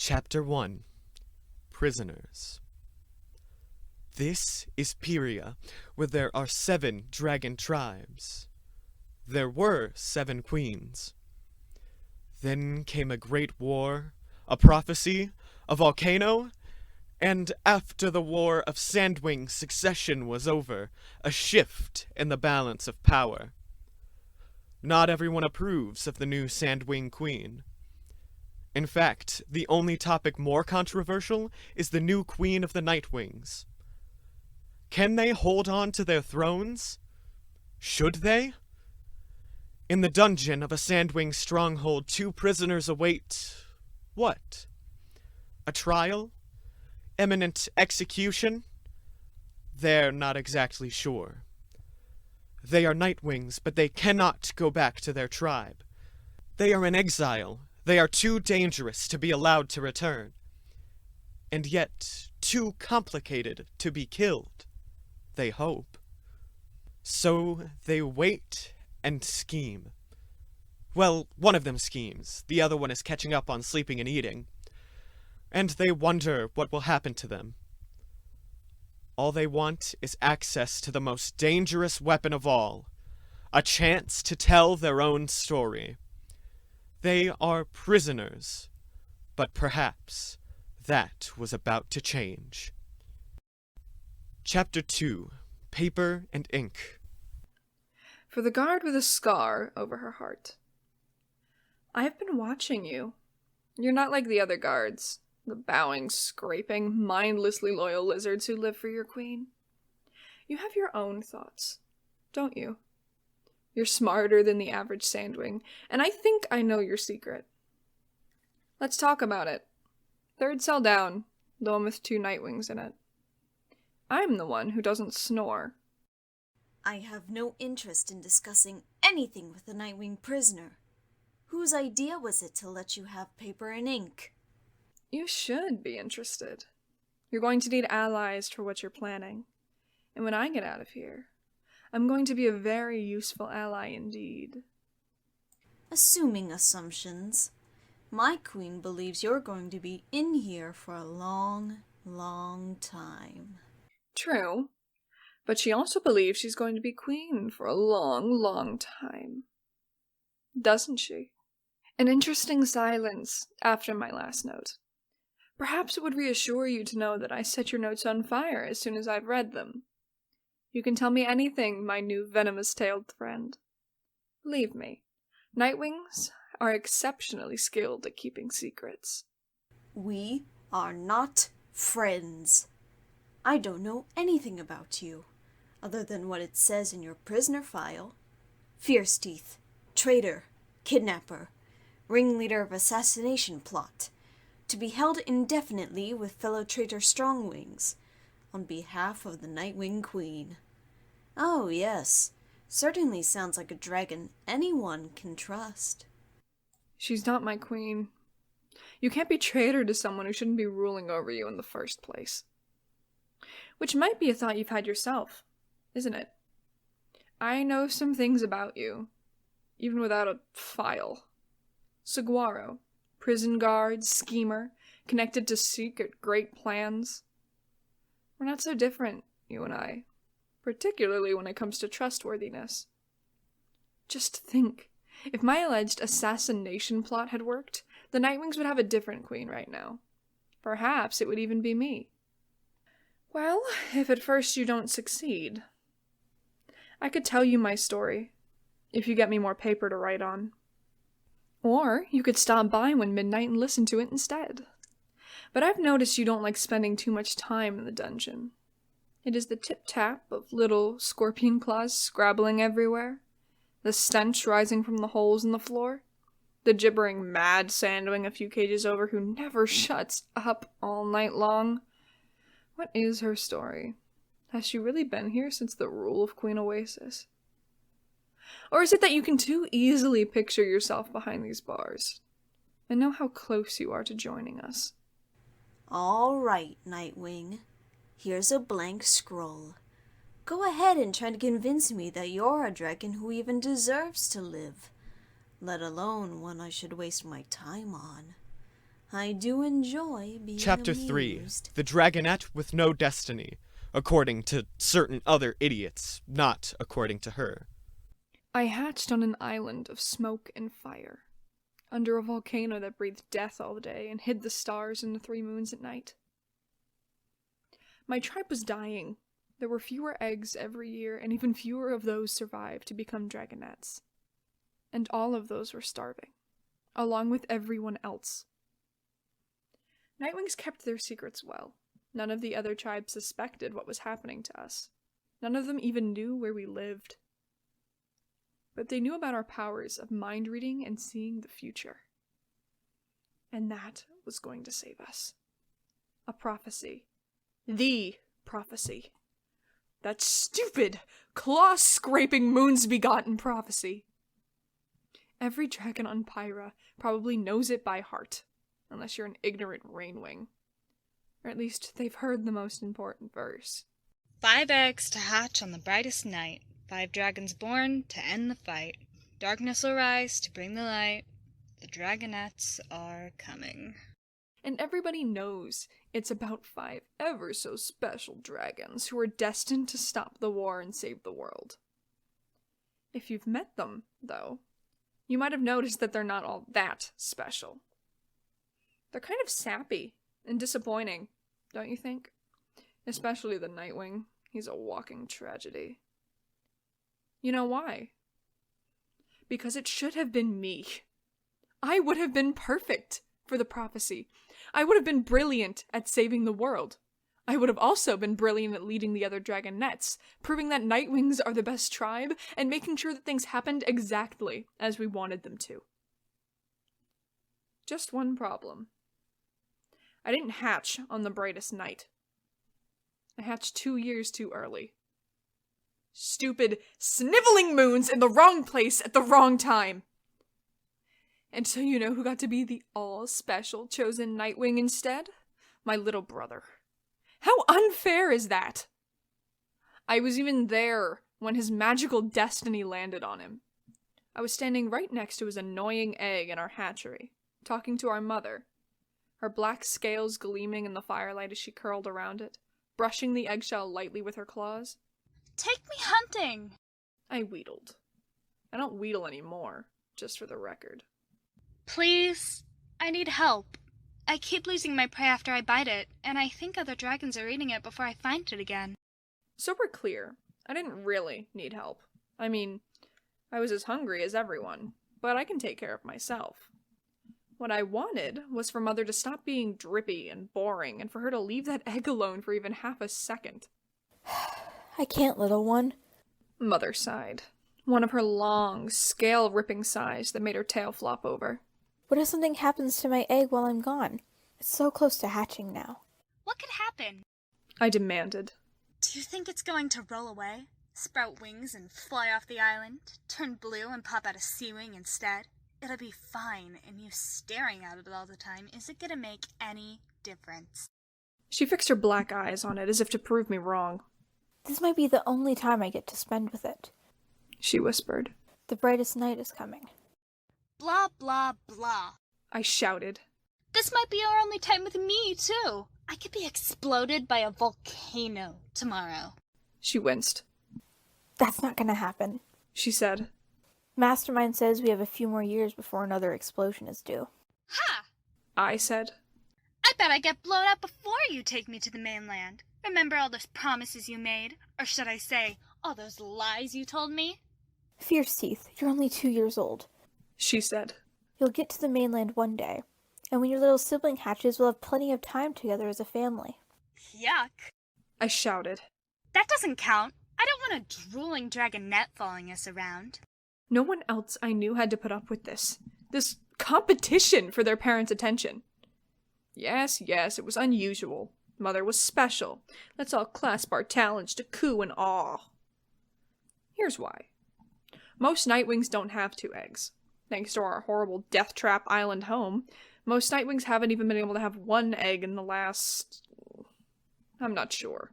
Chapter 1 Prisoners. This is Pyria, where there are 7 dragon tribes. There were 7 queens. Then came a great war, a prophecy, a volcano, and after the war of Sandwing succession was over, a shift in the balance of power. Not everyone approves of the new Sandwing queen. In fact, the only topic more controversial is the new queen of the Nightwings. Can they hold on to their thrones? Should they? In the dungeon of a Sandwing stronghold, 2 prisoners await... what? A trial? Imminent execution? They're not exactly sure. They are Nightwings, but they cannot go back to their tribe. They are in exile. They are too dangerous to be allowed to return. And yet, too complicated to be killed, they hope. So they wait and scheme. Well, one of them schemes. The other one is catching up on sleeping and eating. And they wonder what will happen to them. All they want is access to the most dangerous weapon of all, a chance to tell their own story. They are prisoners, but perhaps that was about to change. Chapter 2 Paper and Ink. For the guard with a scar over her heart. I have been watching you. You're not like the other guards, the bowing, scraping, mindlessly loyal lizards who live for your queen. You have your own thoughts, don't you? You're smarter than the average Sandwing, and I think I know your secret. Let's talk about it. 3rd cell down, the one with 2 Nightwings in it. I'm the one who doesn't snore. I have no interest in discussing anything with the Nightwing prisoner. Whose idea was it to let you have paper and ink? You should be interested. You're going to need allies for what you're planning. And when I get out of here, I'm going to be a very useful ally indeed. Assuming assumptions, my queen believes you're going to be in here for a long, long time. True, but she also believes she's going to be queen for a long, long time. Doesn't she? An interesting silence after my last note. Perhaps it would reassure you to know that I set your notes on fire as soon as I've read them. You can tell me anything, my new venomous-tailed friend. Believe me, Nightwings are exceptionally skilled at keeping secrets. We are not friends. I don't know anything about you, other than what it says in your prisoner file. Fierceteeth, traitor, kidnapper, ringleader of assassination plot, to be held indefinitely with fellow traitor Strongwings, on behalf of the Nightwing Queen. Oh yes, certainly sounds like a dragon anyone can trust. She's not my queen. You can't be traitor to someone who shouldn't be ruling over you in the first place. Which might be a thought you've had yourself, isn't it? I know some things about you, even without a file. Saguaro, prison guard, schemer, connected to secret great plans. We're not so different, you and I, particularly when it comes to trustworthiness. Just think, if my alleged assassination plot had worked, the Nightwings would have a different queen right now. Perhaps it would even be me. Well, if at first you don't succeed, I could tell you my story, if you get me more paper to write on. Or you could stop by when midnight and listen to it instead. But I've noticed you don't like spending too much time in the dungeon. It is the tip-tap of little scorpion claws scrabbling everywhere, the stench rising from the holes in the floor, the gibbering mad Sandwing a few cages over who never shuts up all night long. What is her story? Has she really been here since the rule of Queen Oasis? Or is it that you can too easily picture yourself behind these bars, and know how close you are to joining us? All right, Nightwing. Here's a blank scroll. Go ahead and try to convince me that you're a dragon who even deserves to live, let alone one I should waste my time on. I do enjoy being Chapter 3. amused. The Dragonette with no destiny, according to certain other idiots, not according to her. I hatched on an island of smoke and fire, under a volcano that breathed death all day and hid the stars and the 3 moons at night. My tribe was dying. There were fewer eggs every year, and even fewer of those survived to become dragonettes. And all of those were starving, along with everyone else. Nightwings kept their secrets well. None of the other tribes suspected what was happening to us. None of them even knew where we lived. But they knew about our powers of mind reading and seeing the future. And that was going to save us. A prophecy. The prophecy. That stupid, claw-scraping moons-begotten prophecy. Every dragon on Pyra probably knows it by heart, unless you're an ignorant rainwing. Or at least they've heard the most important verse. 5 eggs to hatch on the brightest night, 5 dragons born to end the fight. Darkness will rise to bring the light. The dragonettes are coming. And everybody knows it's about 5 ever so special dragons who are destined to stop the war and save the world. If you've met them, though, you might have noticed that they're not all that special. They're kind of sappy and disappointing, don't you think? Especially the Nightwing. He's a walking tragedy. You know why? Because it should have been me. I would have been perfect for the prophecy. I would have been brilliant at saving the world. I would have also been brilliant at leading the other dragonettes, proving that Nightwings are the best tribe, and making sure that things happened exactly as we wanted them to. Just one problem. I didn't hatch on the brightest night. I hatched 2 years too early. Stupid, sniveling moons in the wrong place at the wrong time. And so you know who got to be the all-special chosen Nightwing instead? My little brother. How unfair is that? I was even there when his magical destiny landed on him. I was standing right next to his annoying egg in our hatchery, talking to our mother, her black scales gleaming in the firelight as she curled around it, brushing the eggshell lightly with her claws. Take me hunting! I wheedled. I don't wheedle anymore, just for the record. Please, I need help. I keep losing my prey after I bite it, and I think other dragons are eating it before I find it again. So we're clear. I didn't really need help. I mean, I was as hungry as everyone, but I can take care of myself. What I wanted was for Mother to stop being drippy and boring, and for her to leave that egg alone for even half a second. I can't, little one. Mother sighed. One of her long, scale-ripping sighs that made her tail flop over. What if something happens to my egg while I'm gone? It's so close to hatching now. What could happen? I demanded. Do you think it's going to roll away? Sprout wings and fly off the island? Turn blue and pop out a sea wing instead? It'll be fine, and you staring at it all the time isn't gonna make any difference. She fixed her black eyes on it as if to prove me wrong. This might be the only time I get to spend with it. She whispered. The brightest night is coming. Blah, blah, blah. I shouted. This might be our only time with me, too. I could be exploded by a volcano tomorrow. She winced. That's not gonna happen, she said. Mastermind says we have a few more years before another explosion is due. Ha! I said. I bet I get blown up before you take me to the mainland. Remember all those promises you made? Or should I say, all those lies you told me? Fierceteeth, you're only 2 years old. She said. You'll get to the mainland one day, and when your little sibling hatches, we'll have plenty of time together as a family. Yuck. I shouted. That doesn't count. I don't want a drooling dragonette following us around. No one else I knew had to put up with this. This competition for their parents' attention. Yes, it was unusual. Mother was special. Let's all clasp our talons to coo and awe. Here's why. Most Nightwings don't have 2 eggs. Thanks to our horrible Death Trap Island home, most Nightwings haven't even been able to have 1 egg in the last... I'm not sure.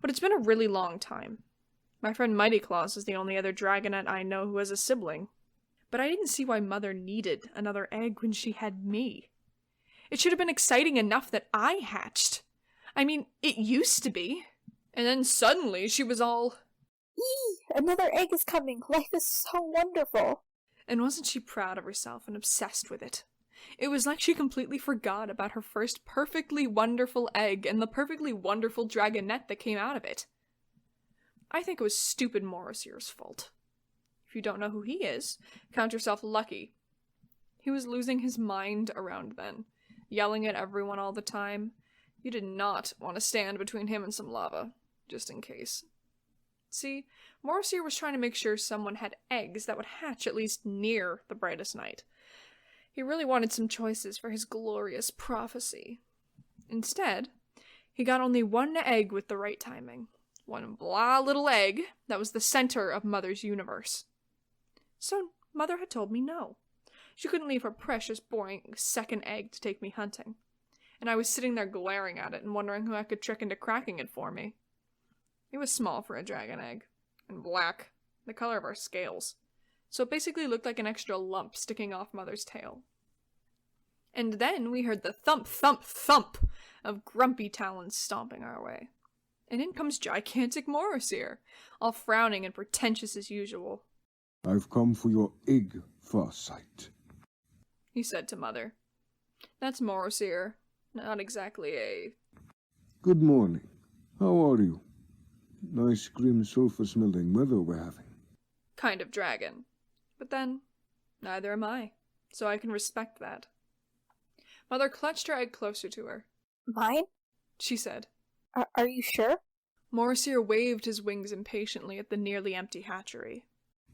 But it's been a really long time. My friend Mighty Claws is the only other dragonette I know who has a sibling. But I didn't see why Mother needed another egg when she had me. It should have been exciting enough that I hatched. I mean, it used to be. And then suddenly she was all... Eee! Another egg is coming! Life is so wonderful! And wasn't she proud of herself and obsessed with it? It was like she completely forgot about her first perfectly wonderful egg and the perfectly wonderful dragonette that came out of it. I think it was stupid Morrowseer's fault. If you don't know who he is, count yourself lucky. He was losing his mind around then, yelling at everyone all the time. You did not want to stand between him and some lava, just in case. See, Morrowseer was trying to make sure someone had eggs that would hatch at least near the brightest night. He really wanted some choices for his glorious prophecy. Instead, he got only one egg with the right timing. One blah little egg that was the center of Mother's universe. So Mother had told me no. She couldn't leave her precious, boring second egg to take me hunting. And I was sitting there glaring at it and wondering who I could trick into cracking it for me. It was small for a dragon egg, and black, the color of our scales. So it basically looked like an extra lump sticking off Mother's tail. And then we heard the thump, thump, thump of grumpy talons stomping our way. And in comes gigantic Morrowseer, all frowning and pretentious as usual. I've come for your egg, Farsight, he said to Mother. That's Morrowseer, not exactly a... Good morning. How are you? Nice grim sulfur-smelling weather we're having. kind of dragon. But then, neither am I, so I can respect that. Mother clutched her egg closer to her. Mine? She said. Are you sure? Morrowseer waved his wings impatiently at the nearly empty hatchery.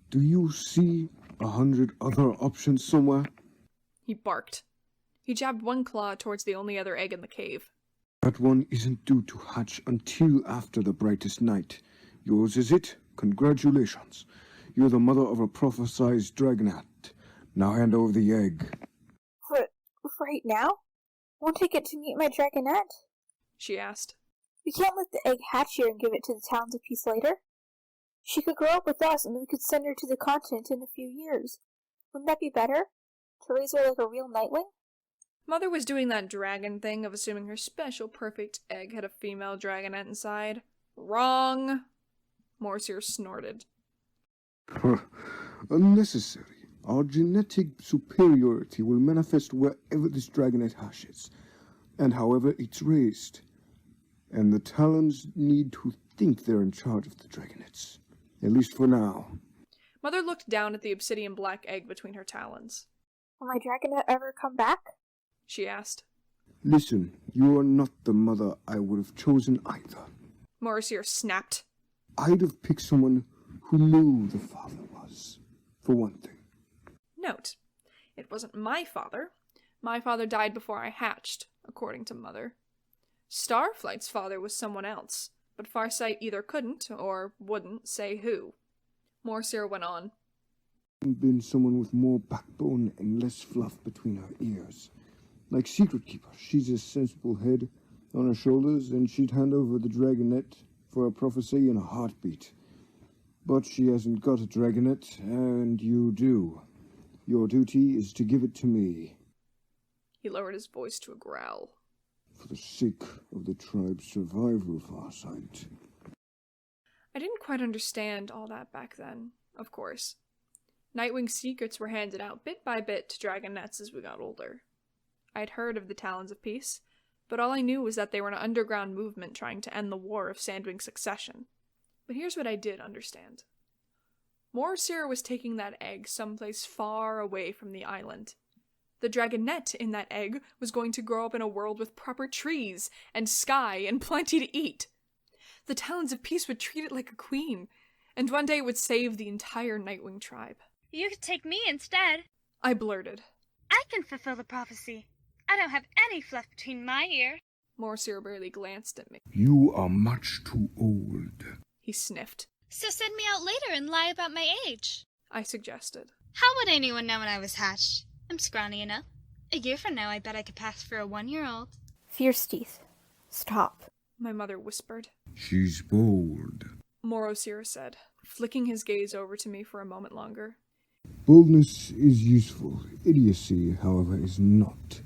Do you see 100 other options somewhere? He barked. He jabbed one claw towards the only other egg in the cave. That one isn't due to hatch until after the brightest night. Yours is it? Congratulations. You're the mother of a prophesized dragonette. Now hand over the egg. But right now? Won't I get to meet my dragonette? She asked. We can't let the egg hatch here and give it to the Talons of Peace later. She could grow up with us and we could send her to the continent in a few years. Wouldn't that be better? To raise her like a real nightwing? Mother was doing that dragon thing of assuming her special perfect egg had a female dragonette inside. Wrong! Morrowseer snorted. Unnecessary. Our genetic superiority will manifest wherever this dragonette hashes, and however it's raised. And the Talons need to think they're in charge of the dragonettes. At least for now. Mother looked down at the obsidian black egg between her talons. Will my dragonette ever come back? She asked. Listen, you are not the mother I would have chosen either. Morrowseer snapped. I'd have picked someone who knew the father was, for one thing. Note, it wasn't my father. My father died before I hatched, according to Mother. Starflight's father was someone else, but Farsight either couldn't or wouldn't say who. Morrowseer went on. Been someone with more backbone and less fluff between her ears. Like Secret Keeper, she's a sensible head on her shoulders, and she'd hand over the dragonette for a prophecy in a heartbeat. But she hasn't got a dragonette, and you do. Your duty is to give it to me. He lowered his voice to a growl. For the sake of the tribe's survival, Farsight. I didn't quite understand all that back then, of course. Nightwing secrets were handed out bit by bit to dragonettes as we got older. I'd heard of the Talons of Peace, but all I knew was that they were an underground movement trying to end the war of Sandwing succession. But here's what I did understand. Morrowseer was taking that egg someplace far away from the island. The dragonette in that egg was going to grow up in a world with proper trees and sky and plenty to eat. The Talons of Peace would treat it like a queen, and one day it would save the entire Nightwing tribe. You could take me instead. I blurted. I can fulfill the prophecy. I don't have any fluff between my ears. Morrowseer barely glanced at me. You are much too old. He sniffed. So send me out later and lie about my age. I suggested. How would anyone know when I was hatched? I'm scrawny enough. A year from now, I bet I could pass for a 1-year-old. Fierceteeth. Stop. My mother whispered. She's bold. Morrowseer said, flicking his gaze over to me for a moment longer. Boldness is useful. Idiocy, however, is not.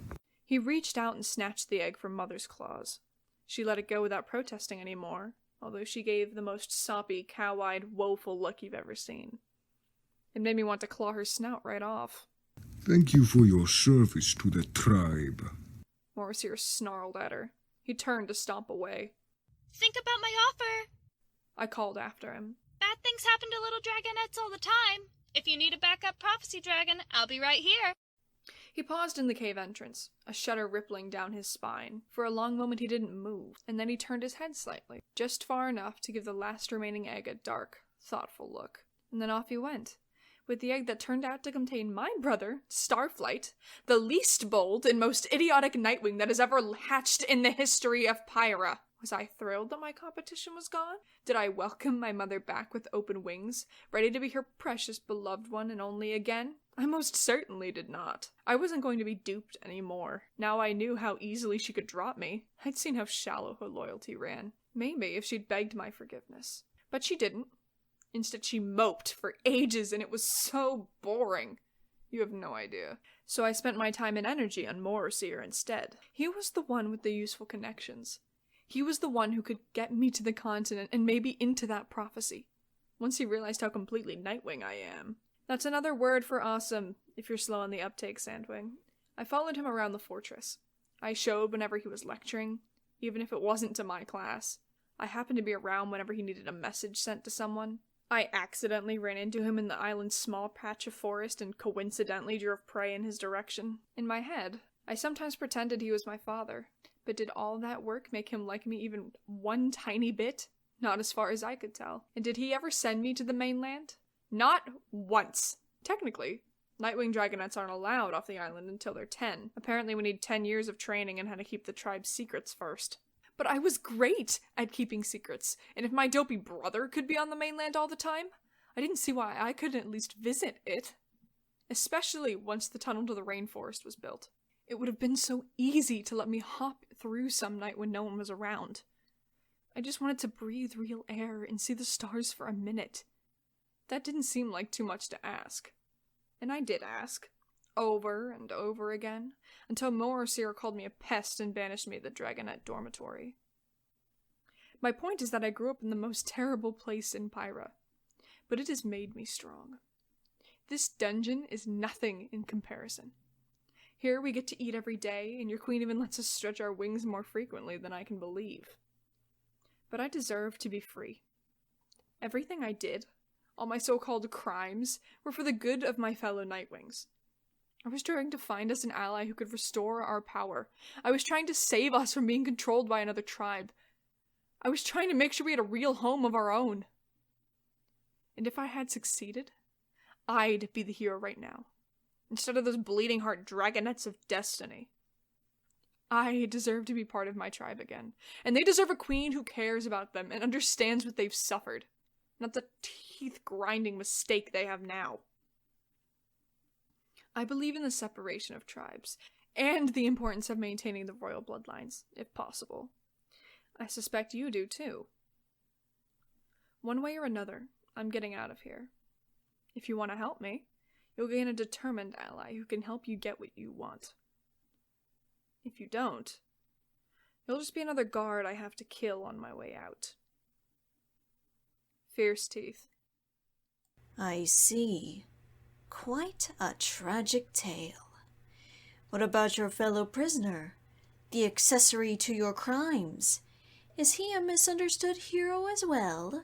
He reached out and snatched the egg from Mother's claws. She let it go without protesting anymore, although she gave the most soppy, cow-eyed, woeful look you've ever seen. It made me want to claw her snout right off. Thank you for your service to the tribe. Morrowseer snarled at her. He turned to stomp away. Think about my offer. I called after him. Bad things happen to little dragonettes all the time. If you need a backup prophecy dragon, I'll be right here. He paused in the cave entrance, a shudder rippling down his spine. For a long moment he didn't move, and then he turned his head slightly, just far enough to give the last remaining egg a dark, thoughtful look. And then off he went, with the egg that turned out to contain my brother, Starflight, the least bold and most idiotic Nightwing that has ever hatched in the history of Pyra. Was I thrilled that my competition was gone? Did I welcome my mother back with open wings, ready to be her precious beloved one and only again? I most certainly did not. I wasn't going to be duped anymore. Now I knew how easily she could drop me. I'd seen how shallow her loyalty ran. Maybe if she'd begged my forgiveness. But she didn't. Instead, she moped for ages, and it was so boring. You have no idea. So I spent my time and energy on Morrowseer instead. He was the one with the useful connections. He was the one who could get me to the continent and maybe into that prophecy. Once he realized how completely Nightwing I am. That's another word for awesome, if you're slow on the uptake, Sandwing. I followed him around the fortress. I showed whenever he was lecturing, even if it wasn't to my class. I happened to be around whenever he needed a message sent to someone. I accidentally ran into him in the island's small patch of forest and coincidentally drove prey in his direction. In my head, I sometimes pretended he was my father. But did all that work make him like me even one tiny bit? Not as far as I could tell. And did he ever send me to the mainland? Not once. Technically, Nightwing Dragonettes aren't allowed off the island until they're 10. Apparently we need 10 years of training and how to keep the tribe's secrets first. But I was great at keeping secrets, and if my dopey brother could be on the mainland all the time, I didn't see why I couldn't at least visit it. Especially once the tunnel to the Rainforest was built. It would have been so easy to let me hop through some night when no one was around. I just wanted to breathe real air and see the stars for a minute. That didn't seem like too much to ask. And I did ask. Over and over again, until Morrowseer called me a pest and banished me to the Dragonette dormitory. My point is that I grew up in the most terrible place in Pyra, but it has made me strong. This dungeon is nothing in comparison. Here we get to eat every day, and your queen even lets us stretch our wings more frequently than I can believe. But I deserve to be free. Everything I did, all my so-called crimes, were for the good of my fellow Nightwings. I was trying to find us an ally who could restore our power. I was trying to save us from being controlled by another tribe. I was trying to make sure we had a real home of our own. And if I had succeeded, I'd be the hero right now, instead of those bleeding heart dragonettes of destiny. I deserve to be part of my tribe again, and they deserve a queen who cares about them and understands what they've suffered, not the teeth-grinding mistake they have now. I believe in the separation of tribes, and the importance of maintaining the royal bloodlines, if possible. I suspect you do, too. One way or another, I'm getting out of here. If you want to help me, you'll gain a determined ally who can help you get what you want. If you don't, you'll just be another guard I have to kill on my way out. Fierceteeth. I see. Quite a tragic tale. What about your fellow prisoner? The accessory to your crimes? Is he a misunderstood hero as well?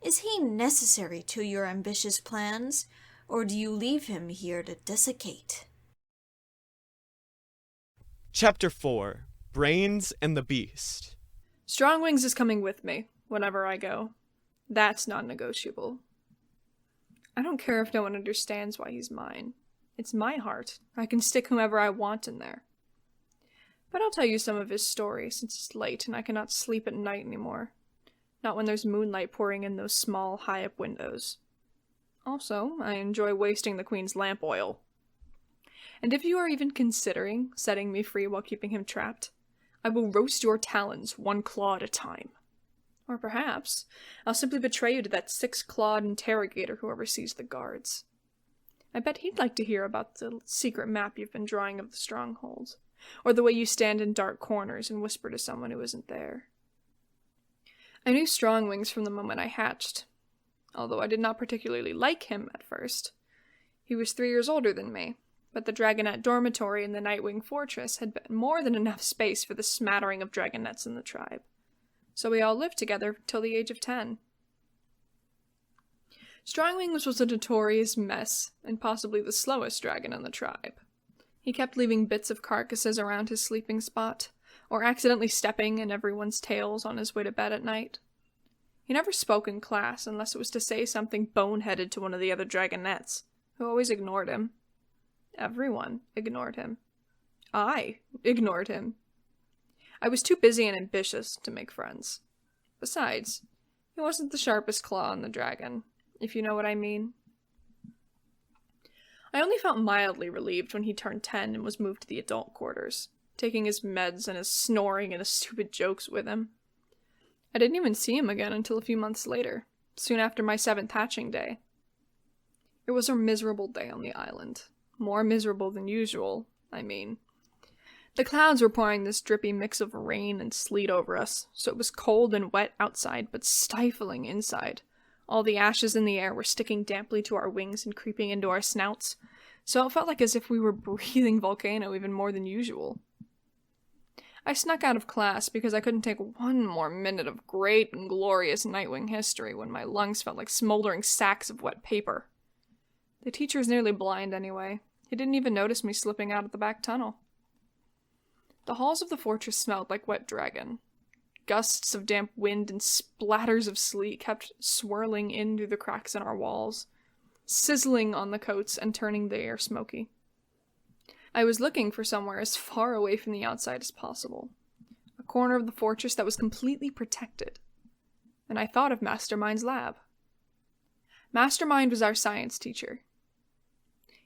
Is he necessary to your ambitious plans, or do you leave him here to desiccate? Chapter 4. Brains and the Beast. Strongwings is coming with me, whenever I go. That's non-negotiable. I don't care if no one understands why he's mine. It's my heart. I can stick whomever I want in there. But I'll tell you some of his story, since it's late and I cannot sleep at night anymore. Not when there's moonlight pouring in those small, high-up windows. Also, I enjoy wasting the Queen's lamp oil. And if you are even considering setting me free while keeping him trapped, I will roast your talons one claw at a time. Or perhaps, I'll simply betray you to that six-clawed interrogator who oversees the guards. I bet he'd like to hear about the secret map you've been drawing of the strongholds, or the way you stand in dark corners and whisper to someone who isn't there. I knew Strongwings from the moment I hatched, although I did not particularly like him at first. He was 3 years older than me, but the Dragonette dormitory in the Nightwing Fortress had been more than enough space for the smattering of Dragonettes in the tribe, so we all lived together till the age of 10. Strongwings was a notorious mess, and possibly the slowest dragon in the tribe. He kept leaving bits of carcasses around his sleeping spot, or accidentally stepping in everyone's tails on his way to bed at night. He never spoke in class unless it was to say something boneheaded to one of the other Dragonettes, who always ignored him. Everyone ignored him. I ignored him. I was too busy and ambitious to make friends. Besides, he wasn't the sharpest claw on the dragon, if you know what I mean. I only felt mildly relieved when he turned 10 and was moved to the adult quarters, taking his meds and his snoring and his stupid jokes with him. I didn't even see him again until a few months later, soon after my 7th hatching day. It was a miserable day on the island. More miserable than usual, I mean. The clouds were pouring this drippy mix of rain and sleet over us, so it was cold and wet outside, but stifling inside. All the ashes in the air were sticking damply to our wings and creeping into our snouts, so it felt like as if we were breathing volcano even more than usual. I snuck out of class because I couldn't take one more minute of great and glorious Nightwing history when my lungs felt like smoldering sacks of wet paper. The teacher was nearly blind anyway. He didn't even notice me slipping out of the back tunnel. The halls of the fortress smelled like wet dragon. Gusts of damp wind and splatters of sleet kept swirling in through the cracks in our walls, sizzling on the coats and turning the air smoky. I was looking for somewhere as far away from the outside as possible. A corner of the fortress that was completely protected. And I thought of Mastermind's lab. Mastermind was our science teacher.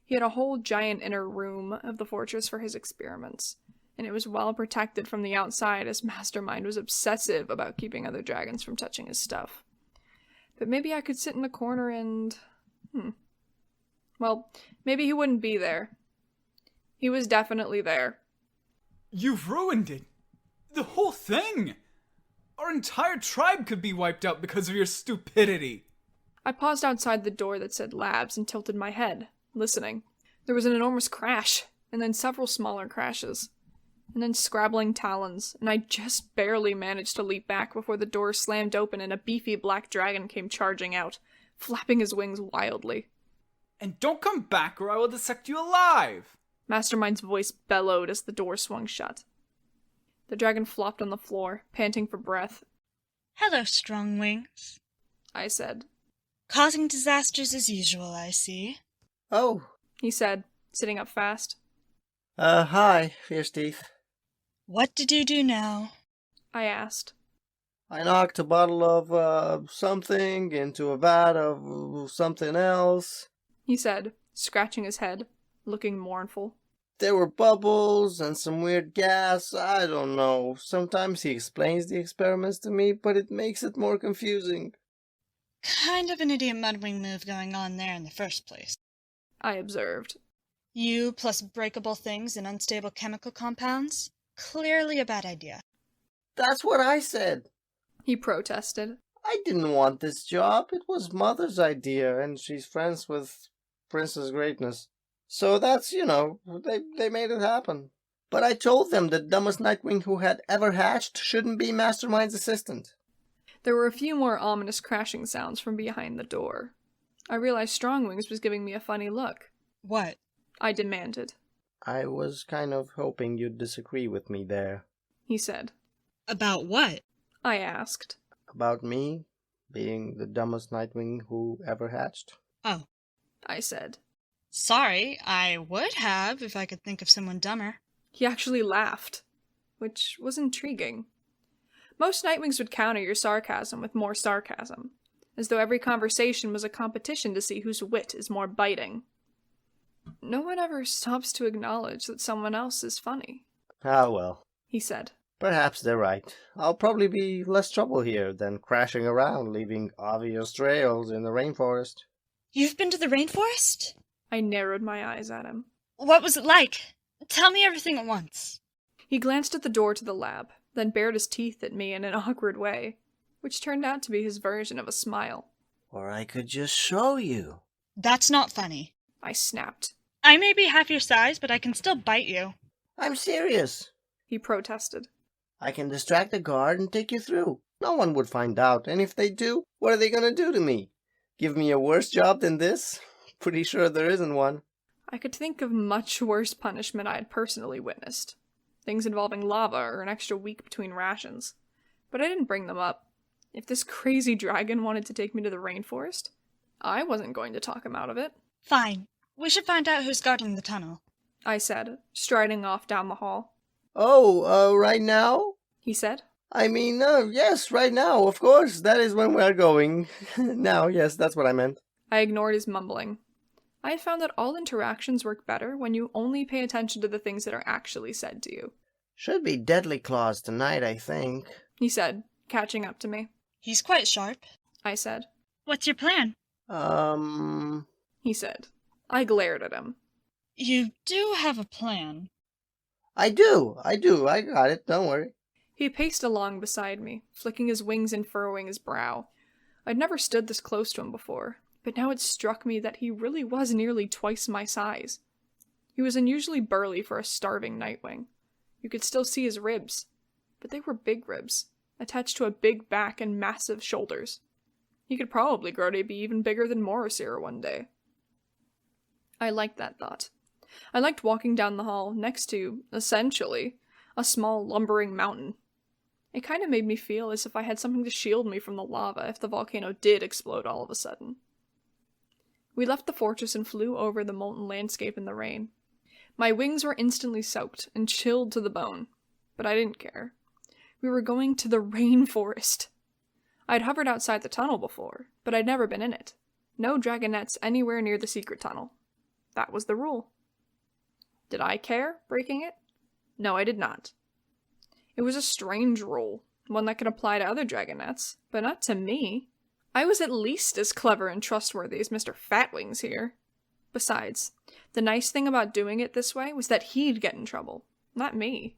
He had a whole giant inner room of the fortress for his experiments, and it was well protected from the outside as Mastermind was obsessive about keeping other dragons from touching his stuff. But maybe I could sit in the corner and... Well, maybe he wouldn't be there. He was definitely there. You've ruined it. The whole thing. Our entire tribe could be wiped out because of your stupidity. I paused outside the door that said labs and tilted my head, listening. There was an enormous crash, and then several smaller crashes, and then scrabbling talons, and I just barely managed to leap back before the door slammed open and a beefy black dragon came charging out, flapping his wings wildly. And don't come back or I will dissect you alive! Mastermind's voice bellowed as the door swung shut. The dragon flopped on the floor, panting for breath. Hello, Strongwings, I said. Causing disasters as usual, I see. Oh. He said, sitting up fast. Hi, Fierceteeth. What did you do now? I asked. I knocked a bottle of, something into a vat of something else. He said, scratching his head, looking mournful. There were bubbles and some weird gas, I don't know. Sometimes he explains the experiments to me, but it makes it more confusing. Kind of an idiot mudwing move going on there in the first place, I observed. You plus breakable things and unstable chemical compounds? Clearly a bad idea. That's what I said. He protested. I didn't want this job. It was Mother's idea, and she's friends with Princess Greatness. So that's, they made it happen. But I told them the dumbest Nightwing who had ever hatched shouldn't be Mastermind's assistant. There were a few more ominous crashing sounds from behind the door. I realized Strongwings was giving me a funny look. What? I demanded. I was kind of hoping you'd disagree with me there. He said. About what? I asked. About me being the dumbest Nightwing who ever hatched. Oh. I said. Sorry, I would have if I could think of someone dumber. He actually laughed, which was intriguing. Most Nightwings would counter your sarcasm with more sarcasm, as though every conversation was a competition to see whose wit is more biting. No one ever stops to acknowledge that someone else is funny. Ah, well. He said. Perhaps they're right. I'll probably be less trouble here than crashing around, leaving obvious trails in the rainforest. You've been to the rainforest? I narrowed my eyes at him. What was it like? Tell me everything at once. He glanced at the door to the lab, then bared his teeth at me in an awkward way, which turned out to be his version of a smile. Or I could just show you. That's not funny. I snapped. I may be half your size, but I can still bite you. I'm serious. He protested. I can distract the guard and take you through. No one would find out, and if they do, what are they gonna do to me? Give me a worse job than this? Pretty sure there isn't one. I could think of much worse punishment I had personally witnessed. Things involving lava or an extra week between rations. But I didn't bring them up. If this crazy dragon wanted to take me to the rainforest, I wasn't going to talk him out of it. Fine. We should find out who's guarding the tunnel, I said, striding off down the hall. Oh, right now? He said. I mean, yes, right now, of course. That is when we are going. Now, yes, that's what I meant. I ignored his mumbling. I had found that all interactions work better when you only pay attention to the things that are actually said to you. Should be Deadlyclaws tonight, I think. He said, catching up to me. He's quite sharp, I said. What's your plan? He said. I glared at him. You do have a plan. I do. I got it, don't worry. He paced along beside me, flicking his wings and furrowing his brow. I'd never stood this close to him before, but now it struck me that he really was nearly twice my size. He was unusually burly for a starving Nightwing. You could still see his ribs, but they were big ribs, attached to a big back and massive shoulders. He could probably grow to be even bigger than Morrowseer one day. I liked that thought. I liked walking down the hall next to, essentially, a small lumbering mountain. It kind of made me feel as if I had something to shield me from the lava if the volcano did explode all of a sudden. We left the fortress and flew over the molten landscape in the rain. My wings were instantly soaked and chilled to the bone, but I didn't care. We were going to the Rainforest. I'd hovered outside the tunnel before, but I'd never been in it. No dragonettes anywhere near the secret tunnel. That was the rule. Did I care, breaking it? No, I did not. It was a strange rule, one that could apply to other dragonettes, but not to me. I was at least as clever and trustworthy as Mr. Fatwings here. Besides, the nice thing about doing it this way was that he'd get in trouble, not me.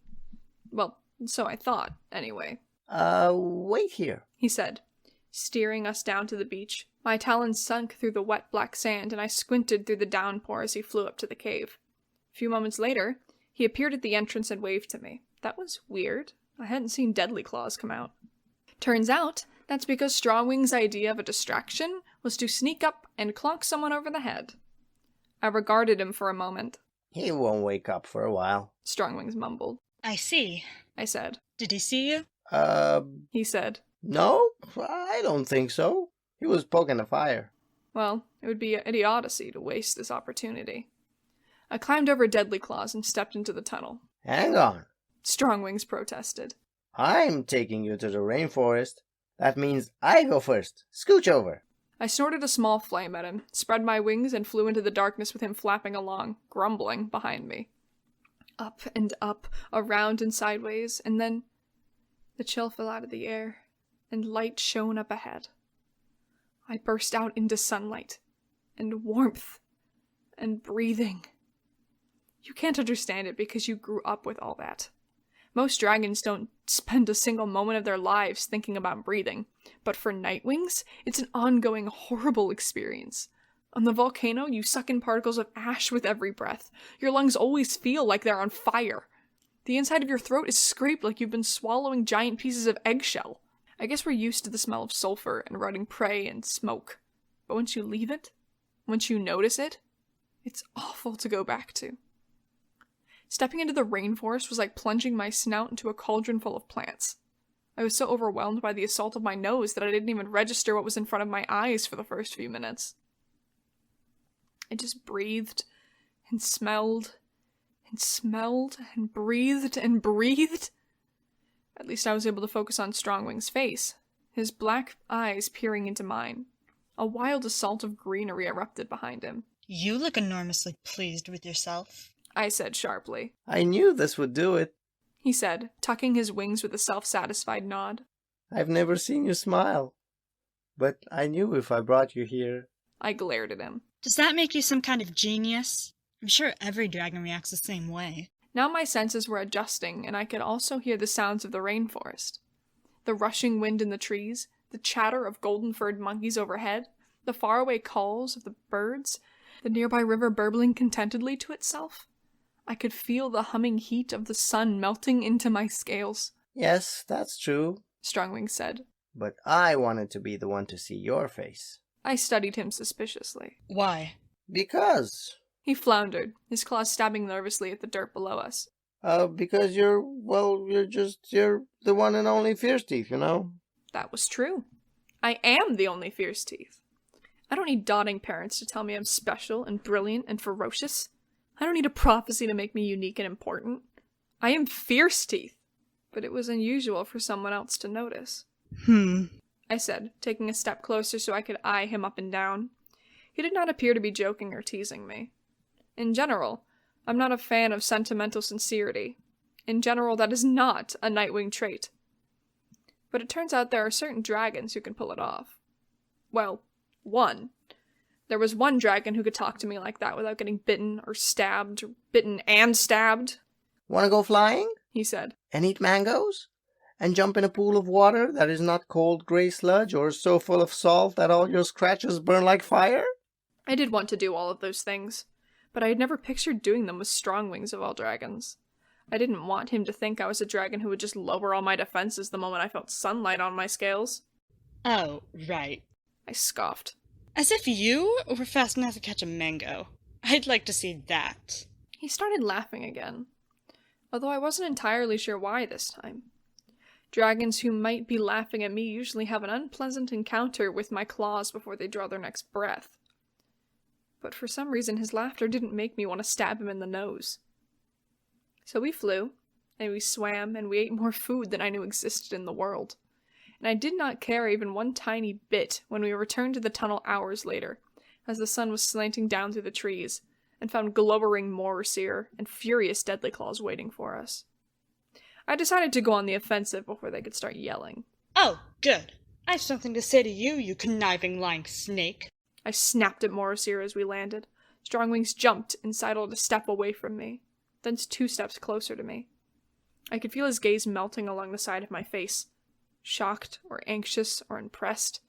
Well, so I thought, anyway. Wait here, he said, steering us down to the beach. My talons sunk through the wet black sand, and I squinted through the downpour as he flew up to the cave. A few moments later, he appeared at the entrance and waved to me. That was weird. I hadn't seen Deadlyclaws come out. Turns out, that's because Strongwings' idea of a distraction was to sneak up and clonk someone over the head. I regarded him for a moment. He won't wake up for a while, Strongwings mumbled. I see, I said. Did he see you? He said. No, I don't think so. He was poking the fire. Well, it would be idiocy to waste this opportunity. I climbed over Deadlyclaws and stepped into the tunnel. Hang on. Strongwings protested. I'm taking you to the rainforest. That means I go first. Scooch over. I snorted a small flame at him, spread my wings, and flew into the darkness with him flapping along, grumbling, behind me. Up and up, around and sideways, and then the chill fell out of the air, and light shone up ahead. I burst out into sunlight, and warmth, and breathing. You can't understand it because you grew up with all that. Most dragons don't spend a single moment of their lives thinking about breathing, but for Nightwings, it's an ongoing, horrible experience. On the volcano, you suck in particles of ash with every breath. Your lungs always feel like they're on fire. The inside of your throat is scraped like you've been swallowing giant pieces of eggshell. I guess we're used to the smell of sulfur and rotting prey and smoke. But once you leave it, once you notice it, it's awful to go back to. Stepping into the rainforest was like plunging my snout into a cauldron full of plants. I was so overwhelmed by the assault of my nose that I didn't even register what was in front of my eyes for the first few minutes. I just breathed and smelled and smelled and breathed and breathed. At least I was able to focus on Strongwing's face, his black eyes peering into mine. A wild assault of greenery erupted behind him. You look enormously pleased with yourself, I said sharply. I knew this would do it, he said, tucking his wings with a self-satisfied nod. I've never seen you smile, but I knew if I brought you here. I glared at him. Does that make you some kind of genius? I'm sure every dragon reacts the same way. Now my senses were adjusting, and I could also hear the sounds of the rainforest. The rushing wind in the trees, the chatter of golden-furred monkeys overhead, the faraway calls of the birds, the nearby river burbling contentedly to itself. I could feel the humming heat of the sun melting into my scales. Yes, that's true, Strongwings said. but I wanted to be the one to see your face. I studied him suspiciously. Why? Because. He floundered, his claws stabbing nervously at the dirt below us. Because you're the one and only Fierceteeth, you know? That was true. I am the only Fierceteeth. I don't need doting parents to tell me I'm special and brilliant and ferocious. I don't need a prophecy to make me unique and important. I am Fierceteeth. But it was unusual for someone else to notice. I said, taking a step closer so I could eye him up and down. He did not appear to be joking or teasing me. In general, I'm not a fan of sentimental sincerity. In general, that is not a Nightwing trait. But it turns out there are certain dragons who can pull it off. Well, one. There was one dragon who could talk to me like that without getting bitten or stabbed, or bitten and stabbed. Wanna go flying? He said. And eat mangoes? And jump in a pool of water that is not cold grey sludge or so full of salt that all your scratches burn like fire? I did want to do all of those things, but I had never pictured doing them with Strongwings of all dragons. I didn't want him to think I was a dragon who would just lower all my defenses the moment I felt sunlight on my scales. Oh, right. I scoffed. As if you were fast enough to catch a mango. I'd like to see that. He started laughing again, although I wasn't entirely sure why this time. Dragons who might be laughing at me usually have an unpleasant encounter with my claws before they draw their next breath. But for some reason his laughter didn't make me want to stab him in the nose. So we flew, and we swam, and we ate more food than I knew existed in the world. And I did not care even one tiny bit when we returned to the tunnel hours later, as the sun was slanting down through the trees, and found glowering Morrowseer and furious Deadlyclaws waiting for us. I decided to go on the offensive before they could start yelling. Oh, good. I have something to say to you, you conniving lying snake. I snapped at Morrowseer as we landed. Strongwings jumped and sidled a step away from me, then 2 steps closer to me. I could feel his gaze melting along the side of my face, shocked or anxious or impressed.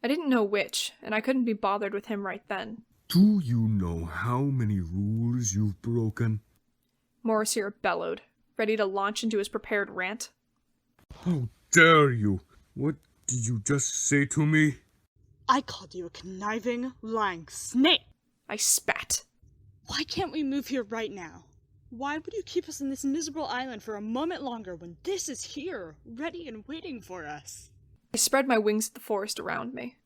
I didn't know which, and I couldn't be bothered with him right then. Do you know how many rules you've broken? Morrowseer bellowed, ready to launch into his prepared rant. How dare you? What did you just say to me? I called you a conniving, lying snake. I spat. Why can't we move here right now? Why would you keep us on this miserable island for a moment longer when this is here, ready and waiting for us? I spread my wings at the forest around me.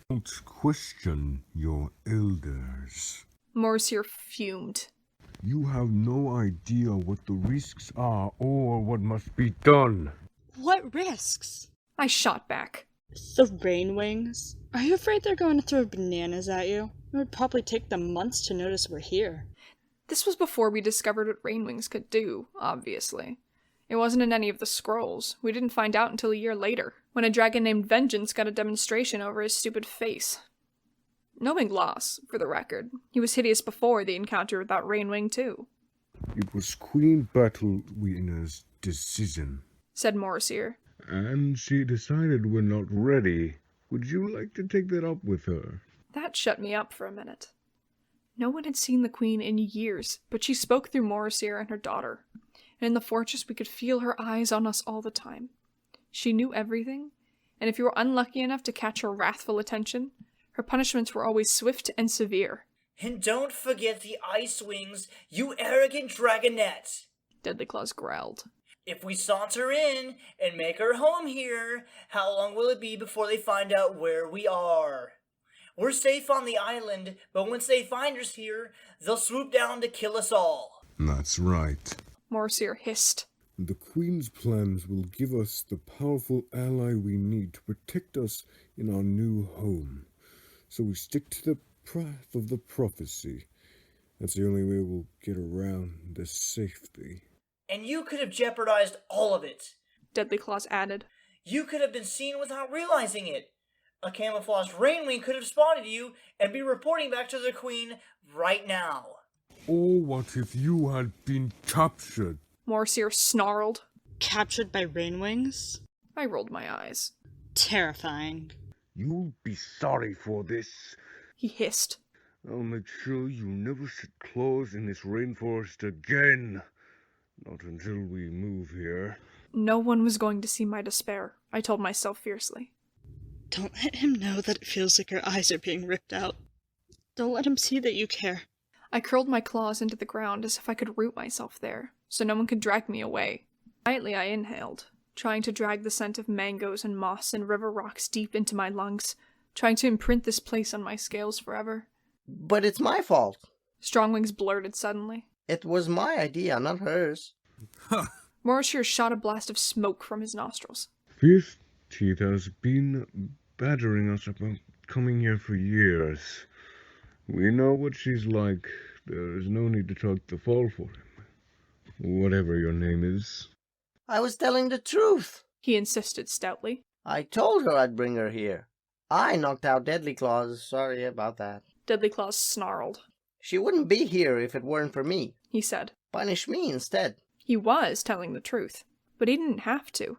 Don't question your elders. Morrowseer fumed. You have no idea what the risks are or what must be done. What risks? I shot back. The Rainwings? Are you afraid they're going to throw bananas at you? It would probably take them months to notice we're here. This was before we discovered what Rainwings could do, obviously. It wasn't in any of the scrolls. We didn't find out until a year later, when a dragon named Vengeance got a demonstration over his stupid face. No big loss, for the record. He was hideous before the encounter with that Rainwing, too. It was Queen Battlewinner's decision. Said Morrowseer. And she decided we're not ready. Would you like to take that up with her? That shut me up for a minute. No one had seen the Queen in years, but she spoke through Morrowseer and her daughter. And in the fortress we could feel her eyes on us all the time. She knew everything, and if you were unlucky enough to catch her wrathful attention, her punishments were always swift and severe. And don't forget the Ice Wings, you arrogant Dragonette! Deadlyclaws growled. If we saunter in and make our home here, how long will it be before they find out where we are? We're safe on the island, but once they find us here, they'll swoop down to kill us all. That's right. Morrowseer hissed. The Queen's plans will give us the powerful ally we need to protect us in our new home. So we stick to the path of the prophecy. That's the only way we'll get around this safety. And you could have jeopardized all of it. Deadlyclaws added. You could have been seen without realizing it. A camouflaged Rainwing could have spotted you and be reporting back to the Queen right now. Oh, what if you had been captured? Morrowseer snarled. Captured by Rainwings? I rolled my eyes. Terrifying. You'll be sorry for this. He hissed. I'll make sure you never set claws in this rainforest again. Not until we move here. No one was going to see my despair, I told myself fiercely. Don't let him know that it feels like your eyes are being ripped out. Don't let him see that you care. I curled my claws into the ground as if I could root myself there, so no one could drag me away. Quietly I inhaled, trying to drag the scent of mangoes and moss and river rocks deep into my lungs, trying to imprint this place on my scales forever. But it's my fault. Strongwings blurted suddenly. It was my idea, not hers. Morrowseer shot a blast of smoke from his nostrils. Fierceteeth has been battering us about coming here for years. We know what she's like. There is no need to talk the fall for him. Whatever your name is. I was telling the truth. He insisted stoutly. I told her I'd bring her here. I knocked out Deadlyclaws. Sorry about that. Deadlyclaws snarled. She wouldn't be here if it weren't for me. He said. Punish me instead. He was telling the truth, but he didn't have to.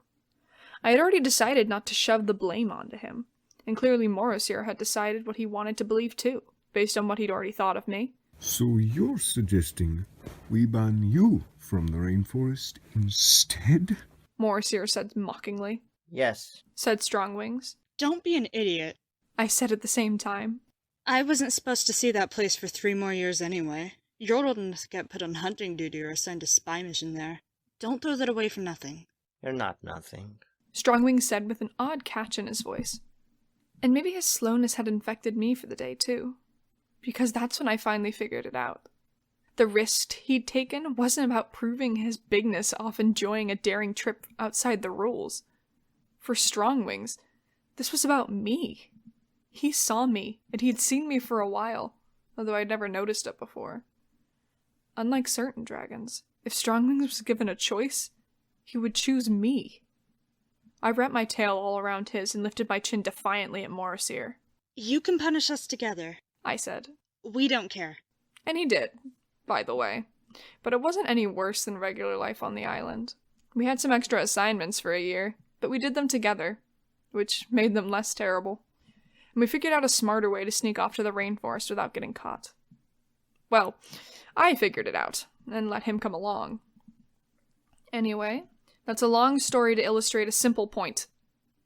I had already decided not to shove the blame onto him, and clearly Morrowseer had decided what he wanted to believe too, based on what he'd already thought of me. So you're suggesting we ban you from the rainforest instead? Morrowseer said mockingly. Yes. Said Strongwings. Don't be an idiot. I said at the same time. I wasn't supposed to see that place for 3 more years anyway. You're old enough to get put on hunting duty or assigned a spy mission there. Don't throw that away for nothing. You're not nothing. Strongwings said with an odd catch in his voice. And maybe his slowness had infected me for the day too. Because that's when I finally figured it out. The risk he'd taken wasn't about proving his bigness off enjoying a daring trip outside the rules. For Strongwings, this was about me. He saw me, and he'd seen me for a while, although I'd never noticed it before. Unlike certain dragons, if Strongwings was given a choice, he would choose me. I wrapped my tail all around his and lifted my chin defiantly at Morrowseer. You can punish us together, I said. We don't care. And he did, by the way. But it wasn't any worse than regular life on the island. We had some extra assignments for a year, but we did them together, which made them less terrible. And we figured out a smarter way to sneak off to the rainforest without getting caught. Well, I figured it out, and let him come along. Anyway, that's a long story to illustrate a simple point.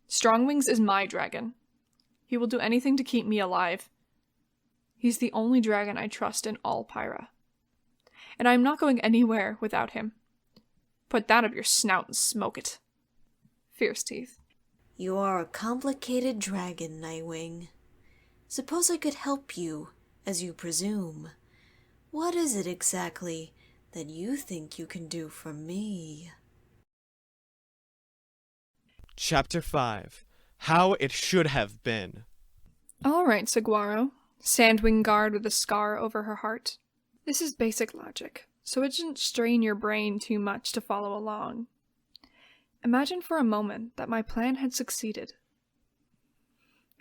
Strongwings is my dragon. He will do anything to keep me alive. He's the only dragon I trust in all Pyra. And I'm not going anywhere without him. Put that up your snout and smoke it. Fierceteeth. You are a complicated dragon, Nightwing. Suppose I could help you, as you presume. What is it exactly that you think you can do for me? Chapter 5. How It Should Have Been. Alright, Saguaro. Sandwing guard with a scar over her heart. This is basic logic, so it shouldn't strain your brain too much to follow along. Imagine for a moment that my plan had succeeded.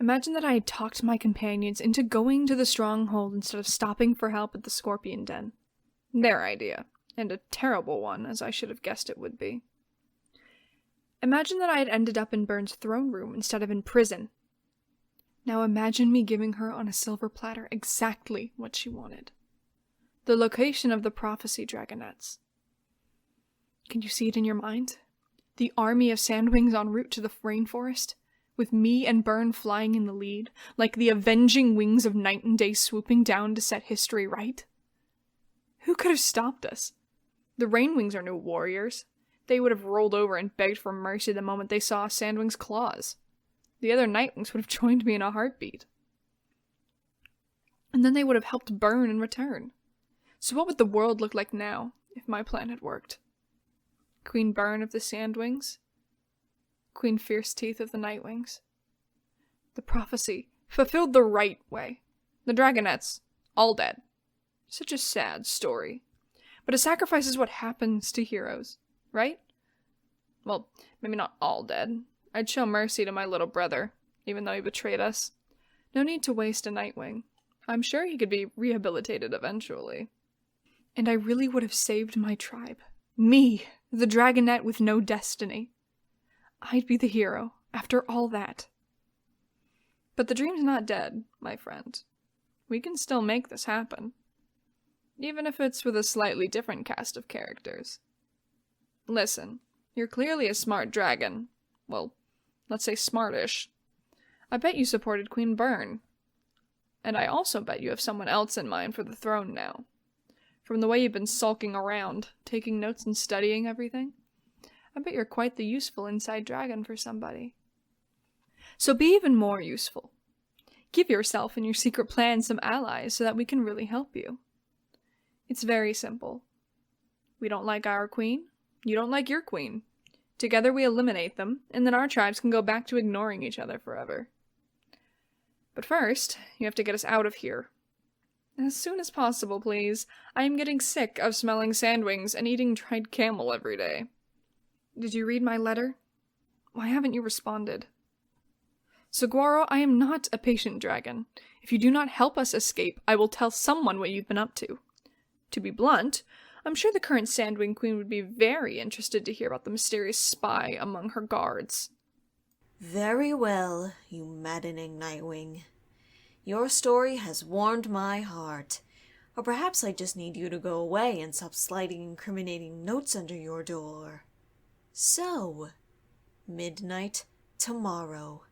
Imagine that I had talked my companions into going to the stronghold instead of stopping for help at the Scorpion Den. Their idea, and a terrible one, as I should have guessed it would be. Imagine that I had ended up in Byrne's throne room instead of in prison. Now imagine me giving her on a silver platter exactly what she wanted. The location of the prophecy dragonettes. Can you see it in your mind? The army of Sandwings en route to the rainforest, with me and Byrne flying in the lead, like the avenging wings of night and day swooping down to set history right? Who could have stopped us? The Rainwings are no warriors. They would have rolled over and begged for mercy the moment they saw Sandwing's claws. The other Nightwings would have joined me in a heartbeat. And then they would have helped Byrne in return. So what would the world look like now, if my plan had worked? Queen Byrne of the Sandwings? Queen Fierceteeth of the Nightwings? The prophecy, fulfilled the right way. The Dragonettes, all dead. Such a sad story. But a sacrifice is what happens to heroes, right? Well, maybe not all dead. I'd show mercy to my little brother, even though he betrayed us. No need to waste a Nightwing. I'm sure he could be rehabilitated eventually. And I really would have saved my tribe. Me, the Dragonette with no destiny. I'd be the hero, after all that. But the dream's not dead, my friend. We can still make this happen. Even if it's with a slightly different cast of characters. Listen, you're clearly a smart dragon. Well, let's say smartish. I bet you supported Queen Byrne. And I also bet you have someone else in mind for the throne now. From the way you've been sulking around, taking notes and studying everything, I bet you're quite the useful inside dragon for somebody. So be even more useful. Give yourself and your secret plan some allies so that we can really help you. It's very simple. We don't like our queen, you don't like your queen. Together we eliminate them, and then our tribes can go back to ignoring each other forever. But first, you have to get us out of here. As soon as possible, please. I am getting sick of smelling sandwings and eating dried camel every day. Did you read my letter? Why haven't you responded? Saguaro, I am not a patient dragon. If you do not help us escape, I will tell someone what you've been up to. To be blunt, I'm sure the current Sandwing Queen would be very interested to hear about the mysterious spy among her guards. Very well, you maddening Nightwing. Your story has warmed my heart. Or perhaps I just need you to go away and stop sliding incriminating notes under your door. So, midnight tomorrow.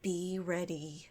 Be ready.